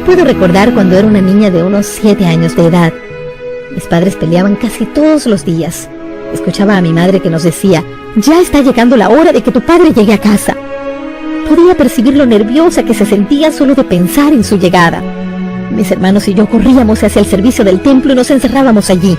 Puedo recordar cuando era una niña de unos 7 años de edad. Mis padres peleaban casi todos los días. Escuchaba a mi madre que nos decía: ya está llegando la hora de que tu padre llegue a casa. Podía percibir lo nerviosa que se sentía solo de pensar en su llegada. Mis hermanos y yo corríamos hacia el servicio del templo y nos encerrábamos allí.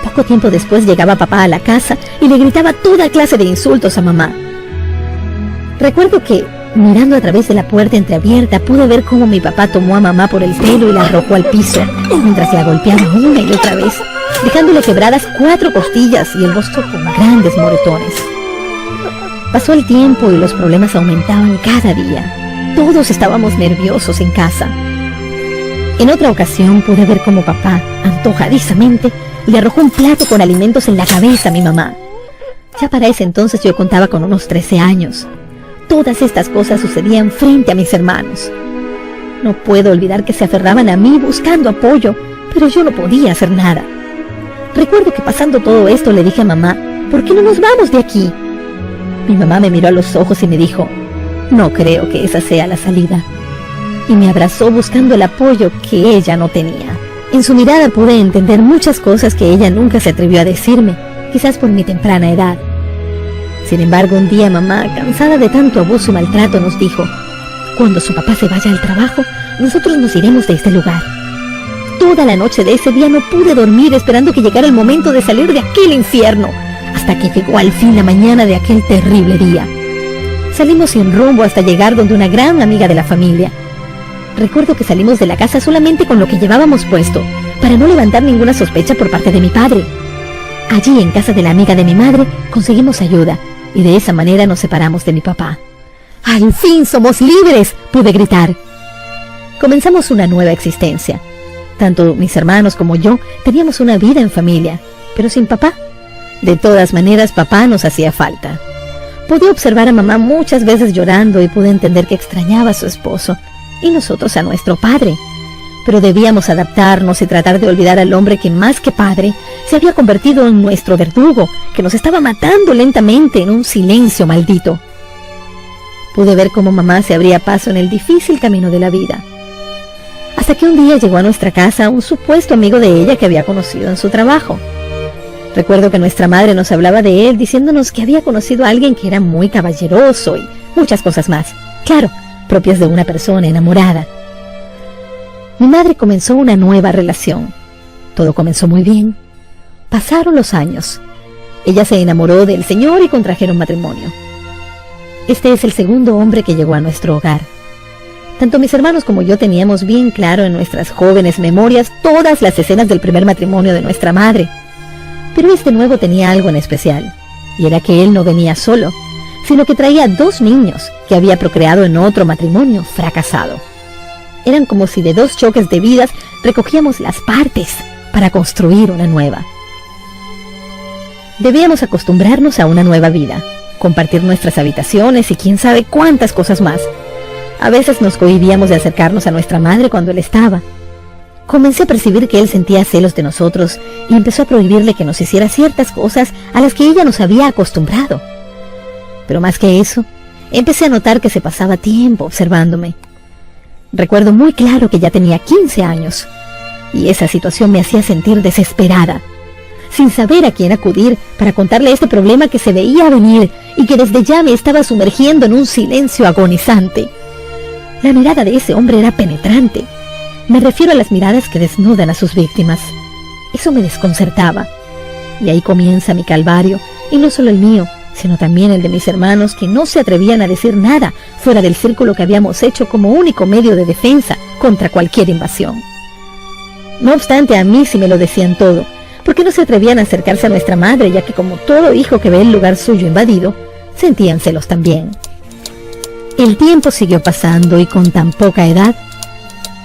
Poco tiempo después llegaba papá a la casa y le gritaba toda clase de insultos a mamá. Recuerdo que, mirando a través de la puerta entreabierta, pude ver cómo mi papá tomó a mamá por el pelo y la arrojó al piso, mientras la golpeaba una y otra vez, dejándole quebradas 4 costillas y el rostro con grandes moretones. Pasó el tiempo y los problemas aumentaban cada día. Todos estábamos nerviosos en casa. En otra ocasión pude ver cómo papá, antojadizamente, le arrojó un plato con alimentos en la cabeza a mi mamá. Ya para ese entonces yo contaba con unos 13 años. Todas estas cosas sucedían frente a mis hermanos. No puedo olvidar que se aferraban a mí buscando apoyo, pero yo no podía hacer nada. Recuerdo que pasando todo esto le dije a mamá: ¿por qué no nos vamos de aquí? Mi mamá me miró a los ojos y me dijo: no creo que esa sea la salida. Y me abrazó buscando el apoyo que ella no tenía. En su mirada pude entender muchas cosas que ella nunca se atrevió a decirme, quizás por mi temprana edad. Sin embargo, un día mamá, cansada de tanto abuso y maltrato, nos dijo: cuando su papá se vaya al trabajo, nosotros nos iremos de este lugar. Toda la noche de ese día no pude dormir esperando que llegara el momento de salir de aquel infierno, hasta que llegó al fin la mañana de aquel terrible día. Salimos sin rumbo hasta llegar donde una gran amiga de la familia. Recuerdo que salimos de la casa solamente con lo que llevábamos puesto, para no levantar ninguna sospecha por parte de mi padre. Allí, en casa de la amiga de mi madre, conseguimos ayuda, y de esa manera nos separamos de mi papá. ¡Al fin somos libres!, pude gritar. Comenzamos una nueva existencia. Tanto mis hermanos como yo teníamos una vida en familia, pero sin papá. De todas maneras, papá nos hacía falta. Pude observar a mamá muchas veces llorando y pude entender que extrañaba a su esposo, y nosotros a nuestro padre. Pero debíamos adaptarnos y tratar de olvidar al hombre que, más que padre, se había convertido en nuestro verdugo, que nos estaba matando lentamente en un silencio maldito. Pude ver cómo mamá se abría paso en el difícil camino de la vida. Hasta que un día llegó a nuestra casa un supuesto amigo de ella que había conocido en su trabajo. Recuerdo que nuestra madre nos hablaba de él, diciéndonos que había conocido a alguien que era muy caballeroso y muchas cosas más. Claro, propias de una persona enamorada. Mi madre comenzó una nueva relación. Todo comenzó muy bien. Pasaron los años. Ella se enamoró del señor y contrajeron matrimonio. Este es el segundo hombre que llegó a nuestro hogar. Tanto mis hermanos como yo teníamos bien claro en nuestras jóvenes memorias todas las escenas del primer matrimonio de nuestra madre. Pero este nuevo tenía algo en especial, y era que él no venía solo, sino que traía 2 niños que había procreado en otro matrimonio fracasado. Eran como si de 2 choques de vidas recogíamos las partes para construir una nueva. Debíamos acostumbrarnos a una nueva vida, compartir nuestras habitaciones y quién sabe cuántas cosas más. A veces nos cohibíamos de acercarnos a nuestra madre cuando él estaba. Comencé a percibir que él sentía celos de nosotros y empezó a prohibirle que nos hiciera ciertas cosas a las que ella nos había acostumbrado. Pero más que eso, empecé a notar que se pasaba tiempo observándome. Recuerdo muy claro que ya tenía 15 años, y esa situación me hacía sentir desesperada, sin saber a quién acudir para contarle este problema que se veía venir y que desde ya me estaba sumergiendo en un silencio agonizante. La mirada de ese hombre era penetrante. Me refiero a las miradas que desnudan a sus víctimas. Eso me desconcertaba. Y ahí comienza mi calvario, y no solo el mío, sino también el de mis hermanos, que no se atrevían a decir nada fuera del círculo que habíamos hecho como único medio de defensa contra cualquier invasión. No obstante, a mí sí me lo decían todo, porque no se atrevían a acercarse a nuestra madre, ya que como todo hijo que ve el lugar suyo invadido, sentían celos también. El tiempo siguió pasando y con tan poca edad,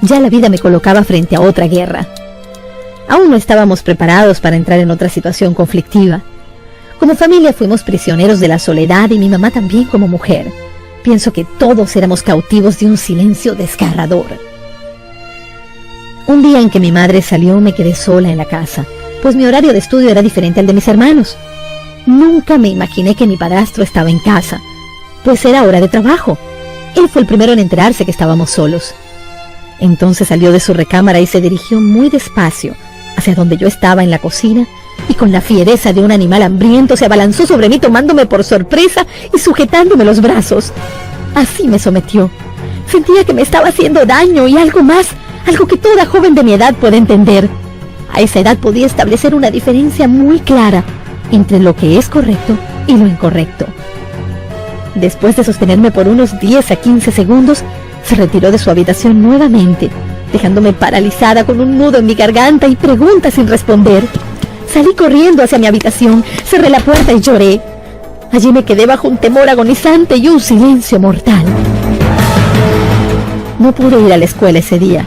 ya la vida me colocaba frente a otra guerra. Aún no estábamos preparados para entrar en otra situación conflictiva. Como familia fuimos prisioneros de la soledad y mi mamá también como mujer. Pienso que todos éramos cautivos de un silencio desgarrador. Un día en que mi madre salió me quedé sola en la casa, pues mi horario de estudio era diferente al de mis hermanos. Nunca me imaginé que mi padrastro estaba en casa, pues era hora de trabajo. Él fue el primero en enterarse que estábamos solos. Entonces salió de su recámara y se dirigió muy despacio hacia donde yo estaba en la cocina, y con la fiereza de un animal hambriento se abalanzó sobre mí tomándome por sorpresa y sujetándome los brazos. Así me sometió. Sentía que me estaba haciendo daño y algo más, algo que toda joven de mi edad puede entender. A esa edad podía establecer una diferencia muy clara entre lo que es correcto y lo incorrecto. Después de sostenerme por unos 10 a 15 segundos, se retiró de su habitación nuevamente, dejándome paralizada con un nudo en mi garganta y preguntas sin responder. Salí corriendo hacia mi habitación, cerré la puerta y lloré. Allí me quedé bajo un temor agonizante y un silencio mortal. No pude ir a la escuela ese día.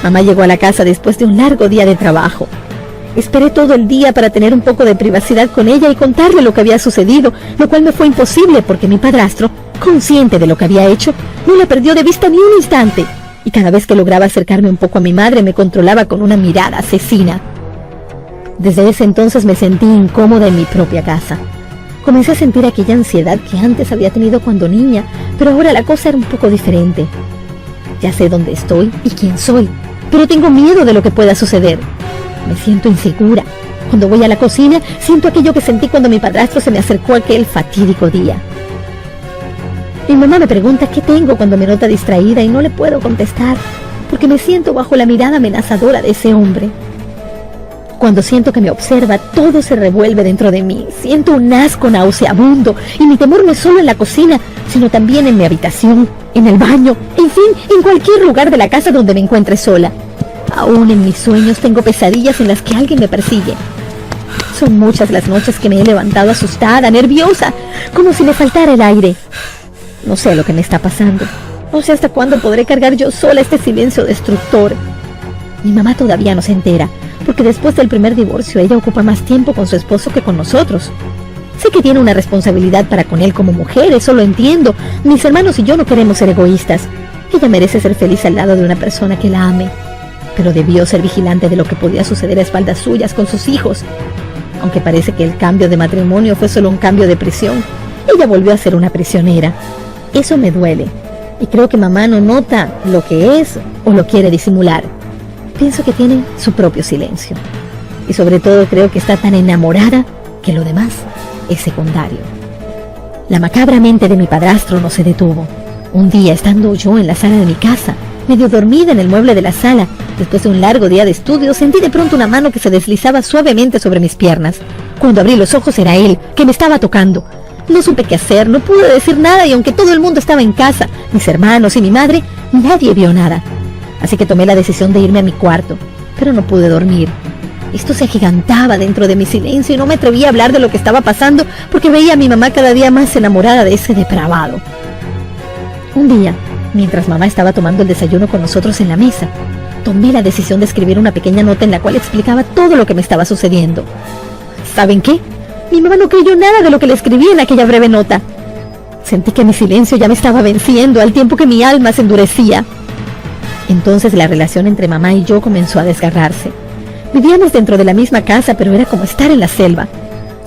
Mamá llegó a la casa después de un largo día de trabajo. Esperé todo el día para tener un poco de privacidad con ella y contarle lo que había sucedido, lo cual me fue imposible porque mi padrastro, consciente de lo que había hecho, no la perdió de vista ni un instante, y cada vez que lograba acercarme un poco a mi madre me controlaba con una mirada asesina. Desde ese entonces me sentí incómoda en mi propia casa. Comencé a sentir aquella ansiedad que antes había tenido cuando niña, pero ahora la cosa era un poco diferente. Ya sé dónde estoy y quién soy, pero tengo miedo de lo que pueda suceder. Me siento insegura. Cuando voy a la cocina, siento aquello que sentí cuando mi padrastro se me acercó aquel fatídico día. Mi mamá me pregunta qué tengo cuando me nota distraída y no le puedo contestar, porque me siento bajo la mirada amenazadora de ese hombre. Cuando siento que me observa, todo se revuelve dentro de mí. Siento un asco nauseabundo y mi temor no es solo en la cocina, sino también en mi habitación, en el baño, en fin, en cualquier lugar de la casa donde me encuentre sola. Aún en mis sueños tengo pesadillas en las que alguien me persigue. Son muchas las noches que me he levantado asustada, nerviosa, como si me faltara el aire. No sé lo que me está pasando. No sé hasta cuándo podré cargar yo sola este silencio destructor. Mi mamá todavía no se entera, porque después del primer divorcio ella ocupa más tiempo con su esposo que con nosotros. Sé que tiene una responsabilidad para con él como mujer, eso lo entiendo. Mis hermanos y yo no queremos ser egoístas. Ella merece ser feliz al lado de una persona que la ame, pero debió ser vigilante de lo que podía suceder a espaldas suyas con sus hijos. Aunque parece que el cambio de matrimonio fue solo un cambio de prisión, ella volvió a ser una prisionera. Eso me duele, y creo que mamá no nota lo que es o lo quiere disimular. Pienso que tiene su propio silencio, y sobre todo creo que está tan enamorada que lo demás es secundario. La macabra mente de mi padrastro no se detuvo. Un día, estando yo en la sala de mi casa, medio dormida en el mueble de la sala, después de un largo día de estudio, sentí de pronto una mano que se deslizaba suavemente sobre mis piernas. Cuando abrí los ojos era él, que me estaba tocando. No supe qué hacer, no pude decir nada, y aunque todo el mundo estaba en casa, mis hermanos y mi madre, nadie vio nada. Así que tomé la decisión de irme a mi cuarto, pero no pude dormir. Esto se agigantaba dentro de mi silencio y no me atrevía a hablar de lo que estaba pasando porque veía a mi mamá cada día más enamorada de ese depravado. Un día, mientras mamá estaba tomando el desayuno con nosotros en la mesa, tomé la decisión de escribir una pequeña nota en la cual explicaba todo lo que me estaba sucediendo. ¿Saben qué? Mi mamá no creyó nada de lo que le escribí en aquella breve nota. Sentí que mi silencio ya me estaba venciendo al tiempo que mi alma se endurecía. Entonces la relación entre mamá y yo comenzó a desgarrarse. Vivíamos dentro de la misma casa, pero era como estar en la selva.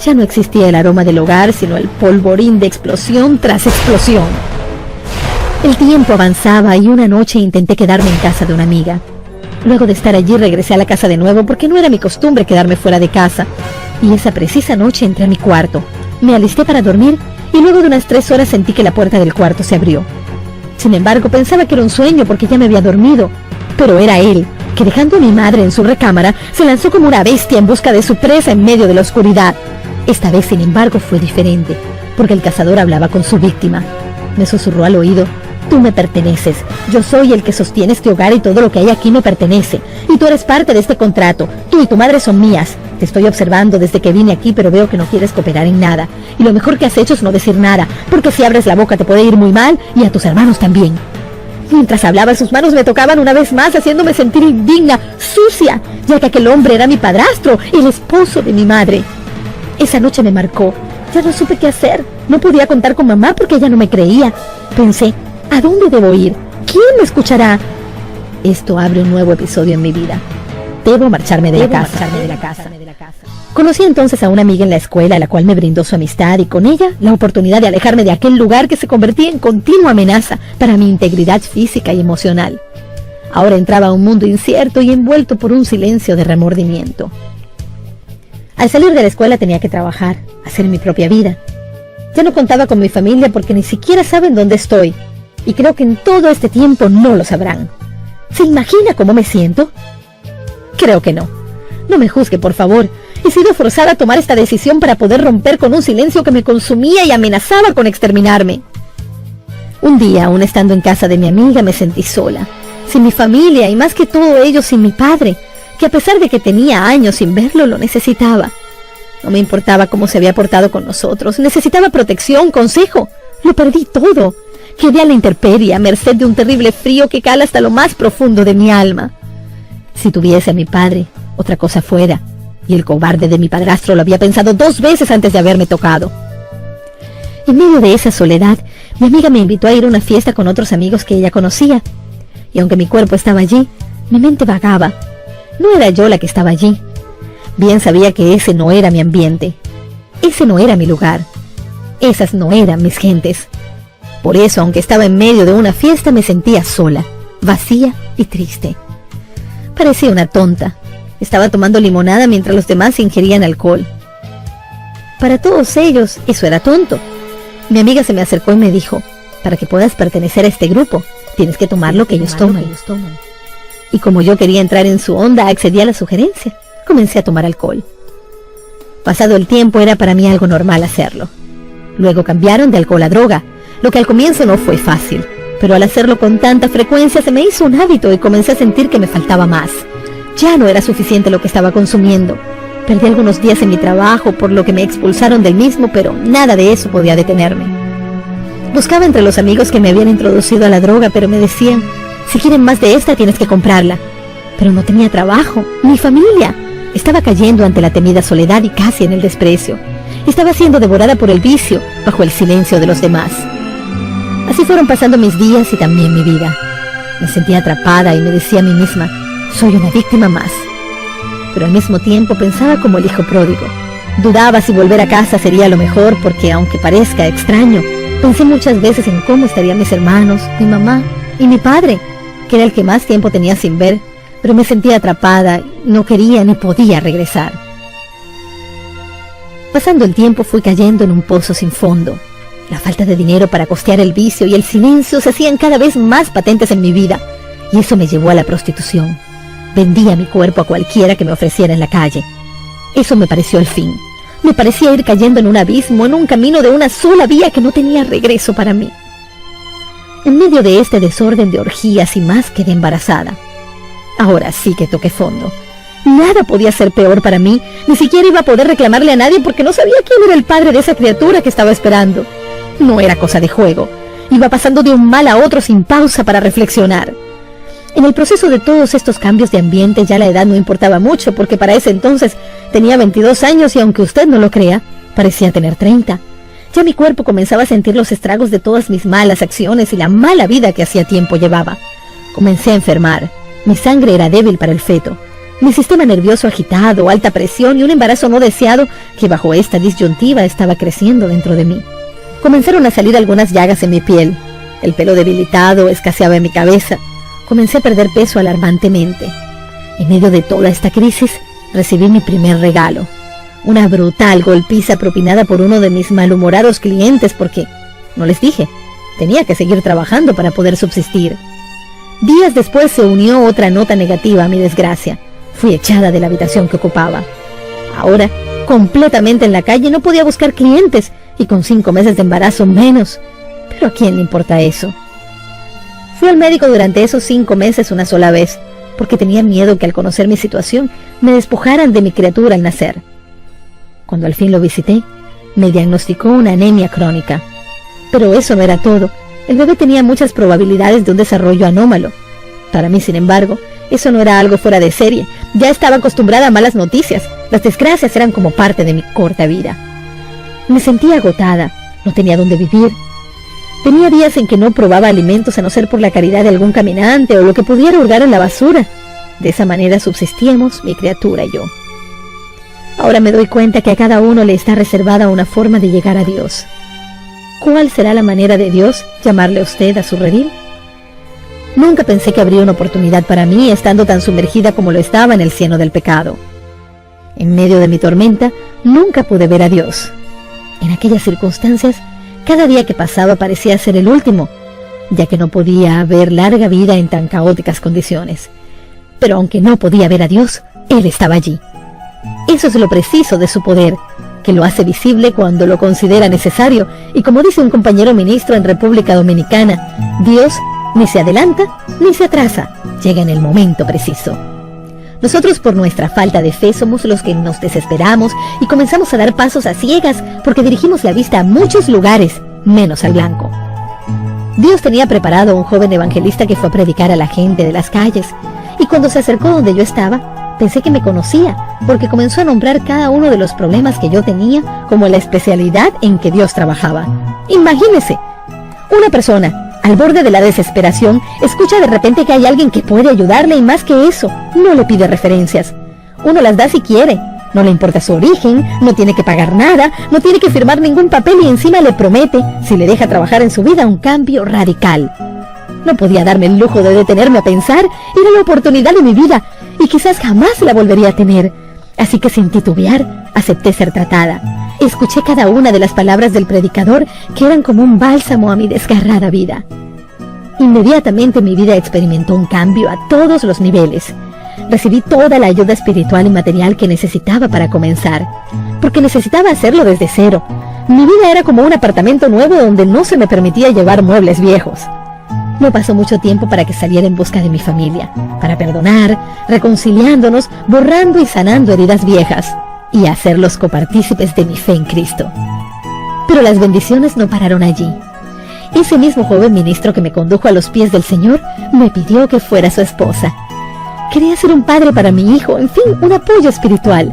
Ya no existía el aroma del hogar, sino el polvorín de explosión tras explosión. El tiempo avanzaba y una noche intenté quedarme en casa de una amiga. Luego de estar allí regresé a la casa de nuevo porque no era mi costumbre quedarme fuera de casa. Y esa precisa noche entré a mi cuarto, me alisté para dormir y luego de unas 3 horas sentí que la puerta del cuarto se abrió. Sin embargo, pensaba que era un sueño porque ya me había dormido, pero era él, que dejando a mi madre en su recámara, se lanzó como una bestia en busca de su presa en medio de la oscuridad. Esta vez, sin embargo, fue diferente, porque el cazador hablaba con su víctima. Me susurró al oído: tú me perteneces, yo soy el que sostiene este hogar y todo lo que hay aquí me pertenece, y tú eres parte de este contrato, tú y tu madre son mías. Te estoy observando desde que vine aquí, pero veo que no quieres cooperar en nada, y lo mejor que has hecho es no decir nada, porque si abres la boca te puede ir muy mal, y a tus hermanos también. Mientras hablaba, sus manos me tocaban una vez más, haciéndome sentir indigna, sucia, ya que aquel hombre era mi padrastro, el esposo de mi madre. Esa noche me marcó. Ya no supe qué hacer. No podía contar con mamá porque ella no me creía. Pensé: ¿a dónde debo ir? ¿Quién me escuchará? Esto abre un nuevo episodio en mi vida. Debo marcharme de la casa. Conocí entonces a una amiga en la escuela, la cual me brindó su amistad y con ella la oportunidad de alejarme de aquel lugar que se convertía en continua amenaza para mi integridad física y emocional. Ahora entraba a un mundo incierto y envuelto por un silencio de remordimiento. Al salir de la escuela tenía que trabajar, hacer mi propia vida. Ya no contaba con mi familia porque ni siquiera saben dónde estoy, y creo que en todo este tiempo no lo sabrán. ¿Se imagina cómo me siento? Creo que no. No me juzgue, por favor. He sido forzada a tomar esta decisión para poder romper con un silencio que me consumía y amenazaba con exterminarme. Un día, aún estando en casa de mi amiga, me sentí sola, sin mi familia y más que todo ello sin mi padre, que a pesar de que tenía años sin verlo, lo necesitaba. No me importaba cómo se había portado con nosotros, necesitaba protección, consejo. Lo perdí todo. Quedé a la intemperie, a merced de un terrible frío que cala hasta lo más profundo de mi alma. Si tuviese a mi padre, otra cosa fuera, y el cobarde de mi padrastro lo había pensado 2 veces antes de haberme tocado. En medio de esa soledad, mi amiga me invitó a ir a una fiesta con otros amigos que ella conocía, y aunque mi cuerpo estaba allí, mi mente vagaba. No era yo la que estaba allí. Bien sabía que ese no era mi ambiente, ese no era mi lugar, esas no eran mis gentes. Por eso, aunque estaba en medio de una fiesta, me sentía sola, vacía y triste. Parecía una tonta. Estaba tomando limonada mientras los demás ingerían alcohol. Para todos ellos, eso era tonto. Mi amiga se me acercó y me dijo: para que puedas pertenecer a este grupo, tienes que tomar lo que ellos toman. Y como yo quería entrar en su onda, accedí a la sugerencia. Comencé a tomar alcohol. Pasado el tiempo, era para mí algo normal hacerlo. Luego cambiaron de alcohol a droga, lo que al comienzo no fue fácil, pero al hacerlo con tanta frecuencia se me hizo un hábito y comencé a sentir que me faltaba más. Ya no era suficiente lo que estaba consumiendo. Perdí algunos días en mi trabajo, por lo que me expulsaron del mismo, pero nada de eso podía detenerme. Buscaba entre los amigos que me habían introducido a la droga, pero me decían: si quieren más de esta, tienes que comprarla. Pero no tenía trabajo, ni familia. Estaba cayendo ante la temida soledad y casi en el desprecio. Estaba siendo devorada por el vicio, bajo el silencio de los demás. Así fueron pasando mis días y también mi vida. Me sentía atrapada y me decía a mí misma: soy una víctima más. Pero al mismo tiempo pensaba como el hijo pródigo. Dudaba si volver a casa sería lo mejor porque, aunque parezca extraño, pensé muchas veces en cómo estarían mis hermanos, mi mamá y mi padre, que era el que más tiempo tenía sin ver, pero me sentía atrapada, no quería ni podía regresar. Pasando el tiempo fui cayendo en un pozo sin fondo. La falta de dinero para costear el vicio y el silencio se hacían cada vez más patentes en mi vida, y eso me llevó a la prostitución. Vendía mi cuerpo a cualquiera que me ofreciera en la calle. Eso me pareció el fin. Me parecía ir cayendo en un abismo, en un camino de una sola vía que no tenía regreso para mí. En medio de este desorden de orgías y más quedé embarazada. Ahora sí que toqué fondo. Nada podía ser peor para mí, ni siquiera iba a poder reclamarle a nadie porque no sabía quién era el padre de esa criatura que estaba esperando. No era cosa de juego. Iba pasando de un mal a otro sin pausa para reflexionar. En el proceso de todos estos cambios de ambiente ya la edad no importaba mucho porque para ese entonces tenía 22 años y aunque usted no lo crea, parecía tener 30. Ya mi cuerpo comenzaba a sentir los estragos de todas mis malas acciones y la mala vida que hacía tiempo llevaba. Comencé a enfermar. Mi sangre era débil para el feto. Mi sistema nervioso agitado, alta presión y un embarazo no deseado que bajo esta disyuntiva estaba creciendo dentro de mí. Comenzaron a salir algunas llagas en mi piel. El pelo debilitado escaseaba en mi cabeza. Comencé a perder peso alarmantemente. En medio de toda esta crisis, recibí mi primer regalo. Una brutal golpiza propinada por uno de mis malhumorados clientes porque, no les dije, tenía que seguir trabajando para poder subsistir. Días después se unió otra nota negativa a mi desgracia. Fui echada de la habitación que ocupaba. Ahora, completamente en la calle, no podía buscar clientes y con 5 meses de embarazo menos. Pero ¿a quién le importa eso? Fui al médico durante esos 5 meses una sola vez, porque tenía miedo que al conocer mi situación me despojaran de mi criatura al nacer. Cuando al fin lo visité, me diagnosticó una anemia crónica. Pero eso no era todo. El bebé tenía muchas probabilidades de un desarrollo anómalo. Para mí, sin embargo, eso no era algo fuera de serie. Ya estaba acostumbrada a malas noticias. Las desgracias eran como parte de mi corta vida. Me sentía agotada, no tenía dónde vivir. Tenía días en que no probaba alimentos a no ser por la caridad de algún caminante o lo que pudiera hurgar en la basura. De esa manera subsistíamos mi criatura y yo. Ahora me doy cuenta que a cada uno le está reservada una forma de llegar a Dios. ¿Cuál será la manera de Dios llamarle a usted a su redil? Nunca pensé que habría una oportunidad para mí estando tan sumergida como lo estaba en el cieno del pecado. En medio de mi tormenta, nunca pude ver a Dios. En aquellas circunstancias, cada día que pasaba parecía ser el último, ya que no podía haber larga vida en tan caóticas condiciones. Pero aunque no podía ver a Dios, Él estaba allí. Eso es lo preciso de su poder, que lo hace visible cuando lo considera necesario, y como dice un compañero ministro en República Dominicana, Dios ni se adelanta ni se atrasa, llega en el momento preciso. Nosotros, por nuestra falta de fe, somos los que nos desesperamos y comenzamos a dar pasos a ciegas porque dirigimos la vista a muchos lugares, menos al blanco. Dios tenía preparado a un joven evangelista que fue a predicar a la gente de las calles, y cuando se acercó donde yo estaba, pensé que me conocía, porque comenzó a nombrar cada uno de los problemas que yo tenía como la especialidad en que Dios trabajaba. Imagínese, una persona al borde de la desesperación, escucha de repente que hay alguien que puede ayudarle, y más que eso, no le pide referencias. Uno las da si quiere, no le importa su origen, no tiene que pagar nada, no tiene que firmar ningún papel, y encima le promete, si le deja trabajar en su vida, un cambio radical. No podía darme el lujo de detenerme a pensar, era la oportunidad de mi vida, y quizás jamás la volvería a tener. Así que sin titubear, acepté ser tratada. Escuché cada una de las palabras del predicador, que eran como un bálsamo a mi desgarrada vida. Inmediatamente mi vida experimentó un cambio a todos los niveles. Recibí toda la ayuda espiritual y material que necesitaba para comenzar, porque necesitaba hacerlo desde cero. Mi vida era como un apartamento nuevo donde no se me permitía llevar muebles viejos. No pasó mucho tiempo para que saliera en busca de mi familia, para perdonar, reconciliándonos, borrando y sanando heridas viejas, y hacerlos copartícipes de mi fe en Cristo. Pero las bendiciones no pararon allí. Ese mismo joven ministro que me condujo a los pies del Señor me pidió que fuera su esposa. Quería ser un padre para mi hijo, en fin, un apoyo espiritual.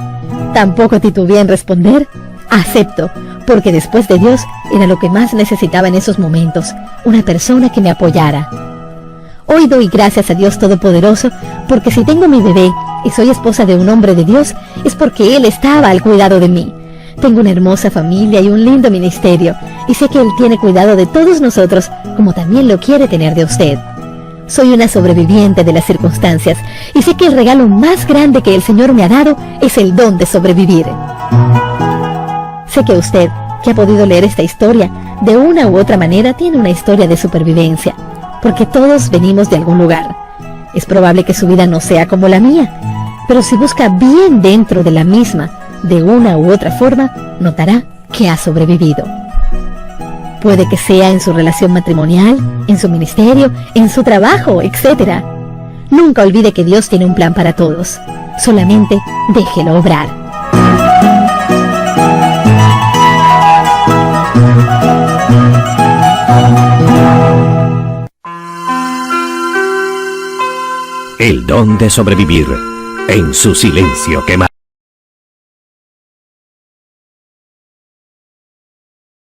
Tampoco titubeé en responder, acepto, porque después de Dios era lo que más necesitaba en esos momentos, una persona que me apoyara. Hoy doy gracias a Dios Todopoderoso, porque si tengo mi bebé y soy esposa de un hombre de Dios, es porque Él estaba al cuidado de mí. Tengo una hermosa familia y un lindo ministerio, y sé que Él tiene cuidado de todos nosotros, como también lo quiere tener de usted. Soy una sobreviviente de las circunstancias, y sé que el regalo más grande que el Señor me ha dado es el don de sobrevivir. Sé que usted, que ha podido leer esta historia, de una u otra manera tiene una historia de supervivencia, porque todos venimos de algún lugar. Es probable que su vida no sea como la mía, pero si busca bien dentro de la misma, de una u otra forma, notará que ha sobrevivido. Puede que sea en su relación matrimonial, en su ministerio, en su trabajo, etc. Nunca olvide que Dios tiene un plan para todos. Solamente déjelo obrar. El don de sobrevivir. En su silencio quema.